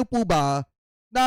nyo po ba na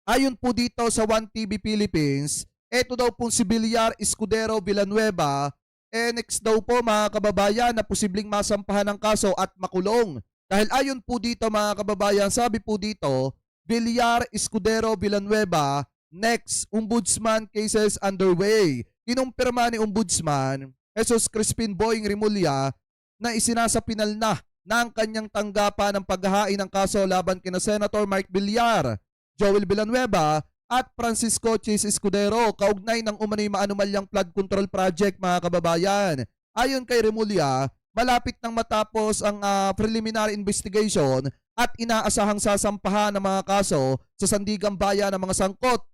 ayon po dito sa 1TV Philippines, eto daw pong si Villar Escudero Villanueva, next daw po mga kababayan na posibleng masampahan ng kaso at makulong. Dahil ayon po dito mga kababayan, sabi po dito, Villar Escudero Villanueva, next ombudsman cases underway. Kinumpirma ni Ombudsman Jesus Crispin Boying Rimulya na isinasapinal na ng kanyang tanggapan ng paghahain ng kaso laban kina Senator Mark Villar, Joel Villanueva at Francisco Chis Escudero kaugnay ng umano'y maanumalyang flood control project mga kababayan. Ayon kay Rimulya, malapit nang matapos ang preliminary investigation at inaasahang sasampahan ng mga kaso sa sandigang bayan ng mga sangkot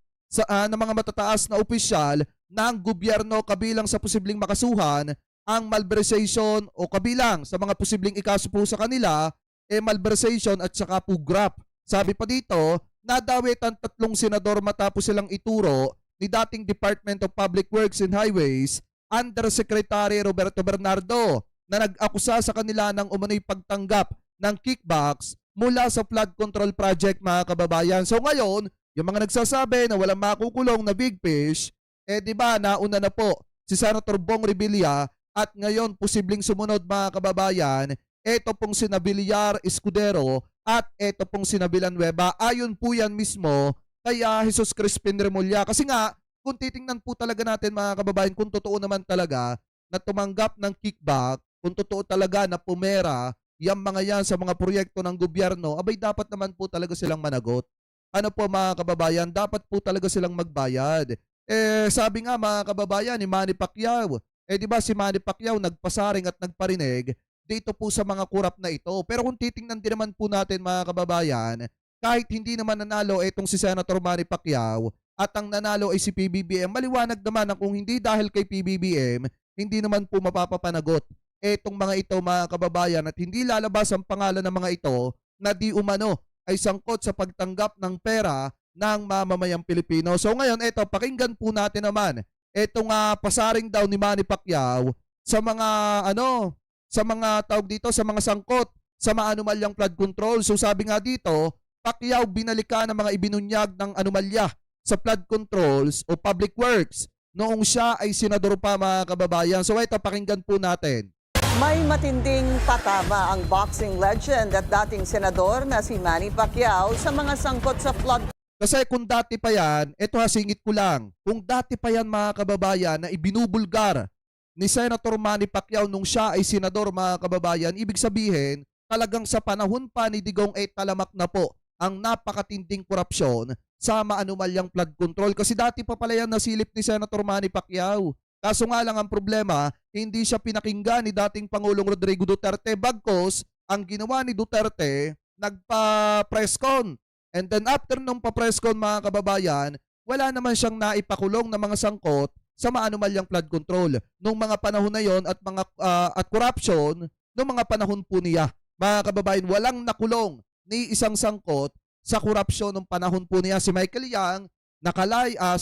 ng mga matataas na opisyal ng gobyerno kabilang sa posibleng makasuhan ang malversation o kabilang sa mga posibleng ikaso po sa kanila malversation at saka po graft. Sabi pa dito, nadawit ang 3 senador matapos silang ituro ni dating Department of Public Works and Highways Undersecretary Roberto Bernardo na nag-akusa sa kanila ng umano'y pagtanggap ng kickbacks mula sa flood control project mga kababayan. So ngayon, yung mga nagsasabi na walang makukulong na big fish, di ba nauna na po si Senator Bong Revilla at ngayon posibleng sumunod mga kababayan, eto pong sina Villar Escudero at eto pong sina Villanueva. Ayon po yan mismo kaya Jesus Crispin Rimulya. Kasi nga, kung titingnan po talaga natin mga kababayan, kung totoo naman talaga na tumanggap ng kickback, kung totoo talaga na pumera, yung mga yan sa mga proyekto ng gobyerno, abay dapat naman po talaga silang managot. Ano po mga kababayan, dapat po talaga silang magbayad. Sabi nga mga kababayan ni Manny Pacquiao, di ba si Manny Pacquiao nagpasaring at nagparinig dito po sa mga kurap na ito. Pero kung titingnan din naman po natin mga kababayan, kahit hindi naman nanalo itong si Senator Manny Pacquiao at ang nanalo ay si PBBM, maliwanag naman na kung hindi dahil kay PBBM, hindi naman po mapapapanagot etong mga ito mga kababayan at hindi lalabas ang pangalan ng mga ito na di umano ay sangkot sa pagtanggap ng pera ng mamamayang Pilipino. So ngayon, ito, pakinggan po natin naman itong pasaring daw ni Manny Pacquiao sa mga sa mga tawag dito, sa mga sangkot sa maanumalyang flood control. So sabi nga dito, Pacquiao binalikan ng mga ibinunyag ng anomalya sa flood controls o public works noong siya ay senador pa mga kababayan. So ito, pakinggan po natin. May matinding patama ang boxing legend at dating senador na si Manny Pacquiao sa mga sangkot sa flood. Kasi kung dati pa yan, ito singit ko lang, kung dati pa yan mga kababayan na ibinubulgar ni Senator Manny Pacquiao nung siya ay senador mga kababayan, ibig sabihin talagang sa panahon pa ni Digong talamak na po ang napakatinding korupsyon sa maanumalyang flood control. Kasi dati pa pala yan nasilip ni Senator Manny Pacquiao. Kaso nga lang ang problema, hindi siya pinakinggan ni dating Pangulong Rodrigo Duterte bagkos ang ginawa ni Duterte, nagpa-press con. And then after nung pa-press con mga kababayan, wala naman siyang naipakulong na mga sangkot sa maanumalyang flood control nung mga panahon na yon at mga at corruption nung mga panahon po niya. Mga kababayan, walang nakulong ni isang sangkot sa korupsyon nung panahon po niya. Si Michael Yang,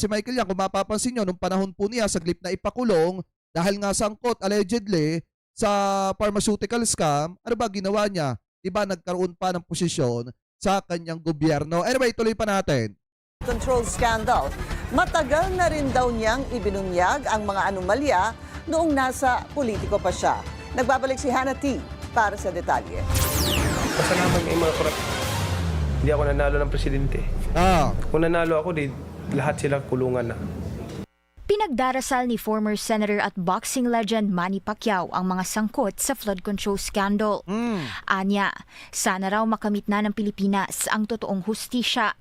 si Michael Yang, kung mapapansin nyo, nung panahon po niya, saglit na ipakulong dahil nga sangkot allegedly sa pharmaceutical scam. Ano ba ginawa niya? Diba nagkaroon pa ng posisyon sa kanyang gobyerno. Anyway, tuloy pa natin. Control scandal. Matagal na rin daw niyang ibinunyag ang mga anomalya noong nasa politiko pa siya. Nagbabalik si Hannah T. para sa detalye. Kasalanan may mga korap. Hindi ako nanalo ng presidente. Kung nanalo ako, lahat sila kulungan na. Pinagdarasal ni former senator at boxing legend Manny Pacquiao ang mga sangkot sa flood control scandal. Anya, sana raw makamit na ng Pilipinas ang totoong hustisya.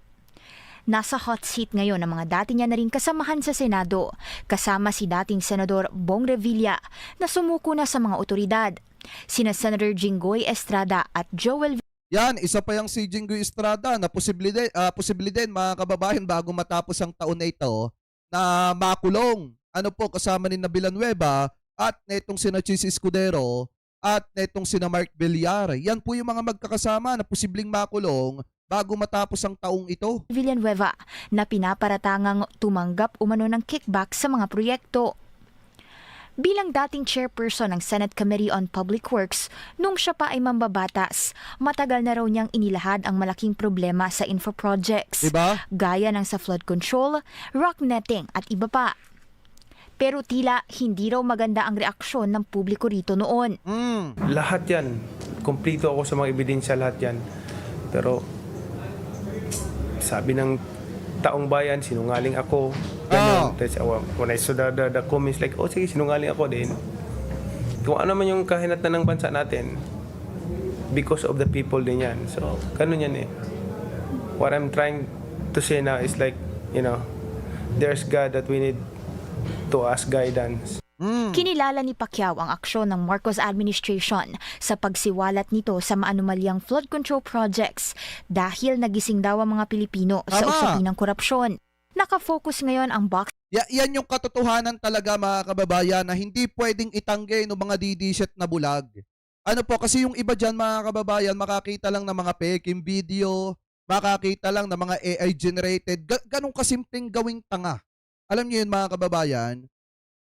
Nasa hot seat ngayon ang mga dati niya na rin kasamahan sa Senado, kasama si dating Senador Bong Revilla na sumuko na sa mga otoridad. Sina Senator Jinggoy Estrada at Joel. Yan, isa pa yung si Jinggoy Estrada na posible din mga kababayan bago matapos ang taon na ito na makulong. Ano po, kasama ni Villanueva at netong sina Chis Escudero at netong sina Mark Villar. Yan po yung mga magkakasama na posibleng makulong bago matapos ang taong ito. Villanueva na pinaparatangang tumanggap umano ng kickback sa mga proyekto. Bilang dating chairperson ng Senate Committee on Public Works, nung siya pa ay mambabatas, matagal na raw niyang inilahad ang malaking problema sa info projects, Diba? gaya ng sa flood control, rock netting at iba pa. Pero tila hindi raw maganda ang reaksyon ng publiko rito noon. Lahat yan. Kompleto ako sa mga ebidensya, lahat yan. Pero sabi ng taong bayan, sinungaling ako. Ganun. When I saw the comments like, sige, sinungaling ako din. Kung ano man yung kahinatnan ng bansa natin, because of the people din yan. So, ganun yan eh. What I'm trying to say now is like, there's God that we need to ask guidance. Kinilala ni Pacquiao ang aksyon ng Marcos administration sa pagsiwalat nito sa maanumalyang flood control projects dahil nagising daw ang mga Pilipino sa Tama. usapin ng korupsyon. Nakafocus ngayon ang Yan yung katotohanan talaga mga kababayan na hindi pwedeng itanggi ng mga didiset na bulag. Ano po, kasi yung iba dyan mga kababayan, makakita lang ng mga peking video, makakita lang ng mga AI generated, ganun kasimpleng gawing tanga. Alam niyo yun mga kababayan,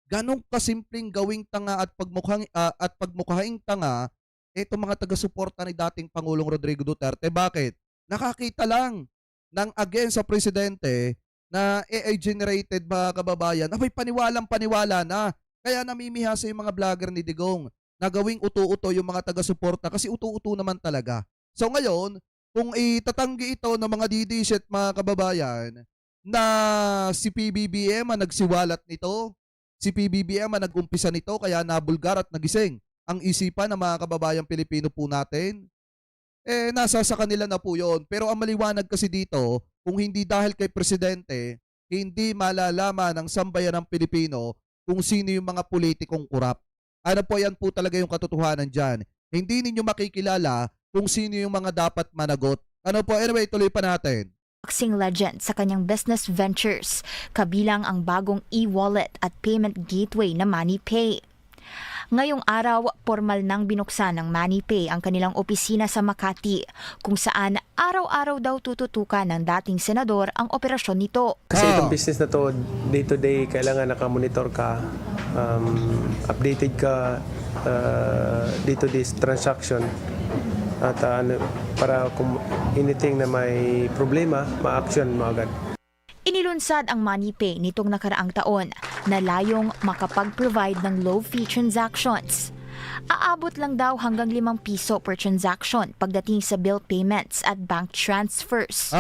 ganun kasimpleng gawing tanga at pagmukhaing tanga itong mga taga-suporta ni dating Pangulong Rodrigo Duterte. Bakit? Nakakita lang ng against sa presidente na AI generated mga kababayan, abay paniwalang-paniwala na. Kaya namimihasa yung mga vlogger ni Digong na gawing uto-uto yung mga taga-suporta kasi uto-uto naman talaga. So ngayon, kung itatanggi ito ng mga didiset mga kababayan na si PBBM ang nagsiwalat nito, si PBBM ang nag-umpisa nito kaya nabulgar at nagising ang isipan ng mga kababayang Pilipino po natin, nasa sa kanila na po yun. Pero ang maliwanag kasi dito, kung hindi dahil kay Presidente, hindi malalaman ng sambayan ng Pilipino kung sino yung mga politikong kurap. Ano po, yan po talaga yung katotohanan dyan. Hindi ninyo makikilala kung sino yung mga dapat managot. Ano po, anyway, tuloy pa natin. boxing legend sa kanyang business ventures, kabilang ang bagong e-wallet at payment gateway na MoneyPay. Ngayong araw, formal nang binuksan ng MoneyPay ang kanilang opisina sa Makati, kung saan araw-araw daw tututukan ng dating senador ang operasyon nito. Kasi itong business na to, day to day, kailangan nakamonitor ka, updated ka, day to day transaction. At para kung anything na may problema, ma-action mo agad. Inilunsad ang MoneyPay nitong nakaraang taon na layong makapag-provide ng low-fee transactions. Aabot lang daw hanggang 5 piso per transaction pagdating sa bill payments at bank transfers.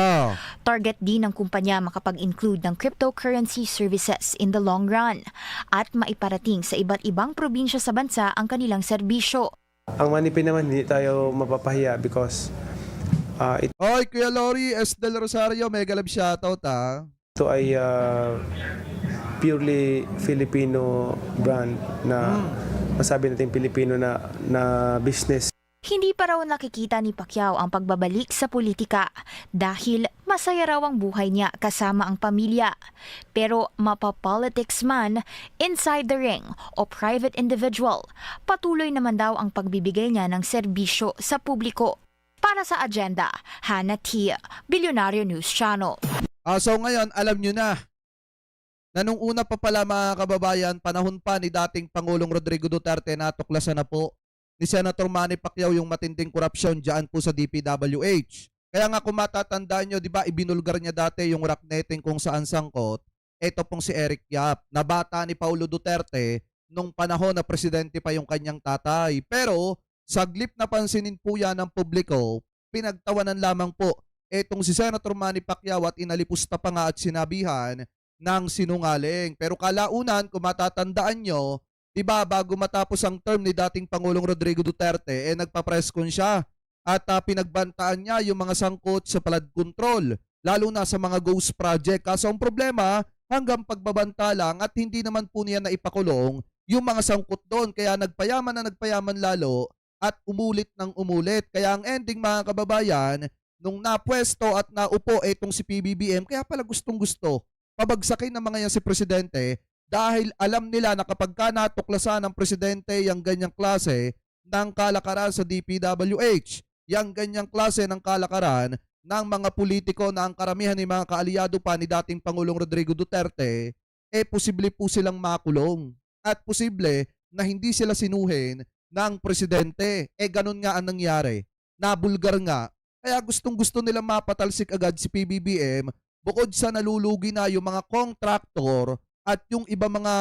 Target din ng kumpanya makapag-include ng cryptocurrency services in the long run at maiparating sa iba't ibang probinsya sa bansa ang kanilang serbisyo. Ang MoneyPay naman, hindi tayo mapapahiya because Oy, Kuya Lori, S. Del Rosario, mega love shoutout ito ay purely Filipino brand na masabi natin Filipino na business. Hindi pa raw nakikita ni Pacquiao ang pagbabalik sa politika dahil masaya raw ang buhay niya kasama ang pamilya. Pero mapapolitics man, inside the ring o private individual, patuloy naman daw ang pagbibigay niya ng serbisyo sa publiko. Para sa Agenda, Hannah T. Billionaire News Channel. So ngayon, alam nyo na nung una pa pala mga kababayan, panahon pa ni dating Pangulong Rodrigo Duterte, natuklasan na po ni Senator Manny Pacquiao yung matinding korupsyon dyan po sa DPWH. Kaya nga kung matatandaan nyo, di ba, ibinulgar niya dati yung rock netting kung saan sangkot. Ito pong si Eric Yap, na bata ni Paulo Duterte nung panahon na presidente pa yung kanyang tatay. Pero saglip na pansinin po yan ng publiko, pinagtawanan lamang po etong si Senator Manny Pacquiao at inalipusta pa nga at sinabihan ng sinungaling. Pero kalaunan, kung matatandaan nyo, diba, bago matapos ang term ni dating Pangulong Rodrigo Duterte, nagpa-presscon siya at pinagbantaan niya yung mga sangkot sa flood control, lalo na sa mga ghost project. Kaso ang problema, hanggang pagbabanta lang at hindi naman po niya naipakulong yung mga sangkot doon. Kaya nagpayaman na nagpayaman lalo at umulit ng umulit. Kaya ang ending mga kababayan, nung napwesto at naupo itong si PBBM, kaya pala gustong-gusto pabagsakin ng mga yan si Presidente dahil alam nila na kapag ka natuklasan ng Presidente yung ganyang klase ng kalakaran sa DPWH, yung ganyang klase ng kalakaran ng mga politiko na ang karamihan ng mga kaalyado pa ni dating Pangulong Rodrigo Duterte, posible po silang makulong. at posible na hindi sila sinuhin ng presidente. Ganun nga ang nangyari. Nabulgar nga. Kaya gustong-gusto nila mapatalsik agad si PBBM bukod sa nalulugi na yung mga contractor at yung iba mga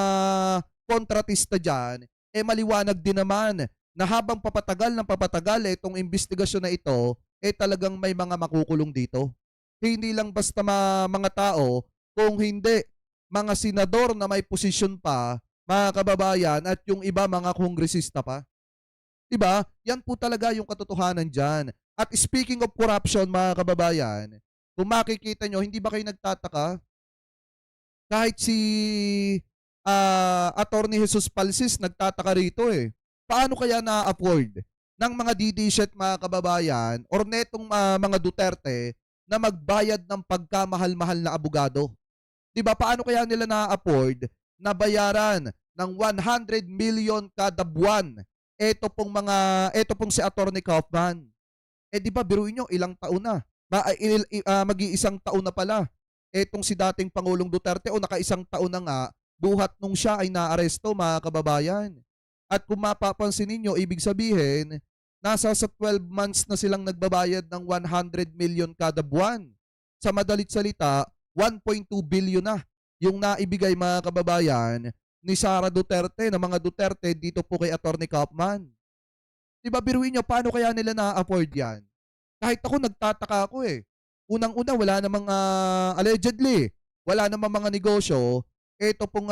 kontratista dyan, maliwanag din naman na habang papatagal ng papatagal itong investigasyon na ito, talagang may mga makukulong dito. Hindi lang basta mga tao, kung hindi mga senador na may posisyon pa, mga kababayan, at yung iba mga kongresista pa. Diba? Yan po talaga yung katotohanan dyan. At speaking of corruption, mga kababayan, kung makikita nyo, hindi ba kayo nagtataka? Kahit si Attorney Jesus Palsis nagtataka rito Paano kaya na-afford ng mga DDSet, mga kababayan, or netong mga Duterte na magbayad ng pagkamahal-mahal na abogado? Diba? Paano kaya nila na-afford na bayaran ng 100 million kada buwan? Ito pong si Attorney Kaufman. Diba, biruin nyo, ilang taon na? Mag-iisang taon na pala. Etong si dating Pangulong Duterte o nakaisang taon na nga, buhat nung siya ay naaresto, mga kababayan. At kung mapapansin ninyo, ibig sabihin, nasa sa 12 months na silang nagbabayad ng 100 million kada buwan. Sa madalit salita, 1.2 billion na yung naibigay, mga kababayan, ni Sara Duterte, na mga Duterte dito po kay Attorney Kaufman. Diba, biruin nyo, paano kaya nila na-afford yan? Kahit ako, nagtataka ako Unang-una, wala namang allegedly, wala namang mga negosyo. Ito pong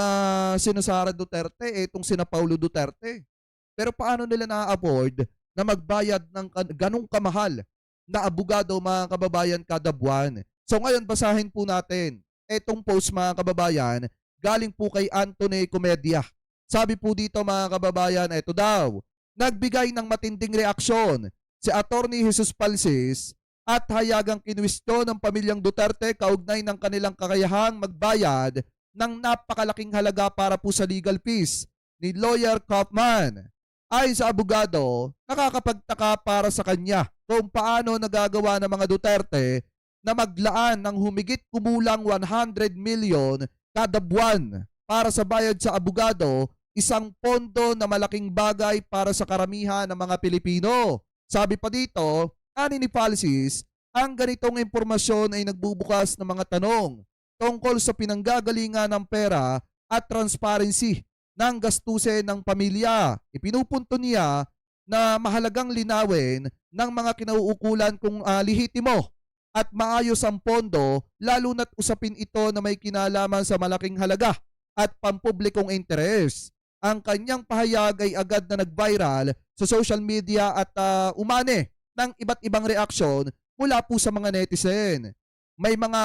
sina Sara Duterte, itong sina Paulo Duterte. Pero paano nila na-afford na magbayad ng ganong kamahal na abogado, mga kababayan, kada buwan? So ngayon, basahin po natin itong post, mga kababayan, galing po kay Anthony Comedia. Sabi po dito, mga kababayan, ito daw, nagbigay ng matinding reaksyon si Attorney Jesus Palsis at hayagang kinwestiyon ng pamilyang Duterte kaugnay ng kanilang kakayahang magbayad ng napakalaking halaga para po sa legal fees ni Lawyer Kaufman. Ayon sa abogado, nakakapagtaka para sa kanya kung paano nagagawa ng mga Duterte na maglaan ng humigit kumulang 100 million kada buwan para sa bayad sa abogado, isang pondo na malaking bagay para sa karamihan ng mga Pilipino. Sabi pa dito, ani ni Palsis, ang ganitong impormasyon ay nagbubukas ng mga tanong tungkol sa pinanggagalingan ng pera at transparency ng gastusin ng pamilya. Ipinupunto niya na mahalagang linawin ng mga kinauukulan kung lihitimo at maayos ang pondo, lalo na't usapin ito na may kinalaman sa malaking halaga at pampublikong interes. Ang kanyang pahayag ay agad na nag-viral sa social media at umane ng iba't ibang reaksyon mula po sa mga netizen. May mga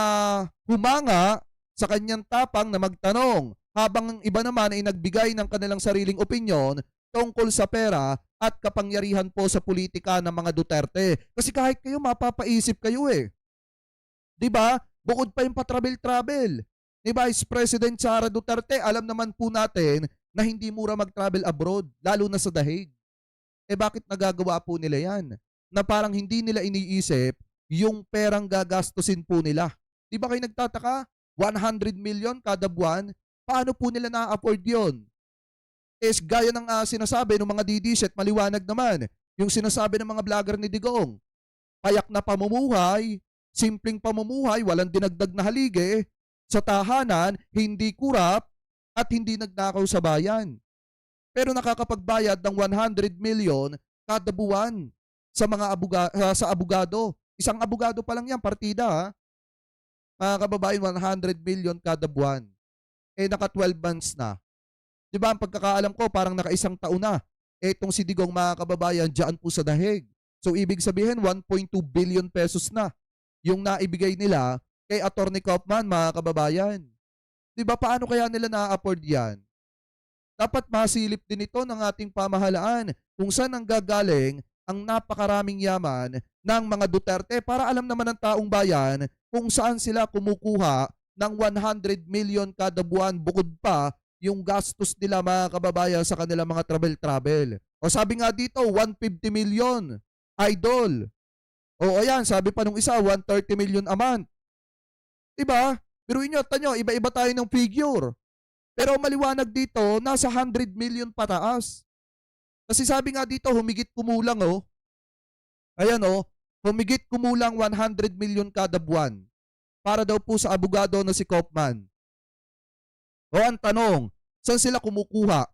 humanga sa kanyang tapang na magtanong, habang ang iba naman ay nagbigay ng kanilang sariling opinyon tungkol sa pera at kapangyarihan po sa politika ng mga Duterte. Kasi kahit kayo, mapapaisip kayo Diba? Bukod pa yung pa-travel-travel ni Vice President Sara Duterte, alam naman po natin na hindi mura mag-travel abroad, lalo na sa dahig. Bakit nagagawa po nila yan? Na parang hindi nila iniisip yung perang gagastusin po nila. Di ba kayo nagtataka? 100 million kada buwan? Paano po nila na-afford yun? Gaya ng sinasabi ng mga DDSet, maliwanag naman. Yung sinasabi ng mga vlogger ni Digong, payak na pamumuhay, simpleng pamumuhay, walang dinagdag na haligi, sa tahanan, hindi kurap, at hindi nagnakaw sa bayan. Pero nakakapagbayad ng 100 million kada buwan sa mga sa abogado. Isang abogado pa lang yan, partida Mga kababayan, 100 million kada buwan. Naka 12 months na. Diba, ang pagkakaalam ko, parang naka isang taon na. Itong si Digong, mga kababayan, dyan po sa dahig. So, ibig sabihin, 1.2 billion pesos na yung naibigay nila kay Attorney Kaufman, mga kababayan. Diba, paano kaya nila na-afford yan? Dapat masilip din ito ng ating pamahalaan kung saan ang gagaling ang napakaraming yaman ng mga Duterte para alam naman ng taong bayan kung saan sila kumukuha ng 100 million kada buwan, bukod pa yung gastos nila, mga kababayan, sa kanilang mga travel-travel. O sabi nga dito, 150 million, idol. O ayan, sabi pa nung isa, 130 million a month. Diba? Pero inyo, tanyo, iba-iba tayo ng figure. Pero maliwanag dito, nasa 100 million pataas. Kasi sabi nga dito, humigit kumulang oh. Ayan oh, humigit kumulang 100 million kada buwan para daw po sa abogado na si Kaufman. O ang tanong, saan sila kumukuha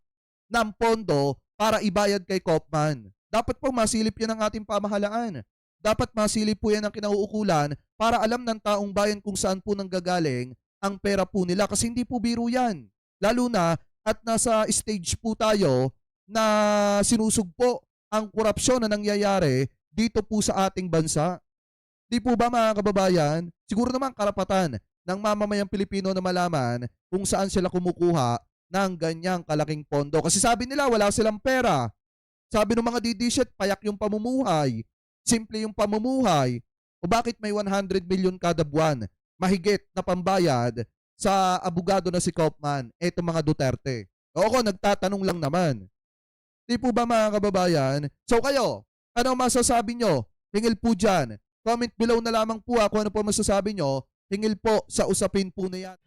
ng pondo para ibayad kay Kaufman? Dapat po masilip yan ang ating pamahalaan. Dapat masilip po yan ang kinauukulan para alam ng taong bayan kung saan po nanggagaling ang pera po nila. Kasi hindi po biro yan. Lalo na at nasa stage po tayo na sinusugpo ang korupsyon na nangyayari dito po sa ating bansa. Di po ba mga kababayan? Siguro naman karapatan ng mamamayang Pilipino na malaman kung saan sila kumukuha ng ganyang kalaking pondo. Kasi sabi nila wala silang pera. Sabi ng mga didishit, payak yung pamumuhay. Simple yung pamumuhay. O bakit may 100 million kada buwan? Mahigit na pambayad sa abogado na si Kaufman. Eto mga Duterte. O ako, nagtatanong lang naman. Di po ba mga kababayan? So kayo, ano masasabi nyo? Hingil po dyan. Comment below na lamang po kung ano po masasabi nyo. Hingil po sa usapin po na yan.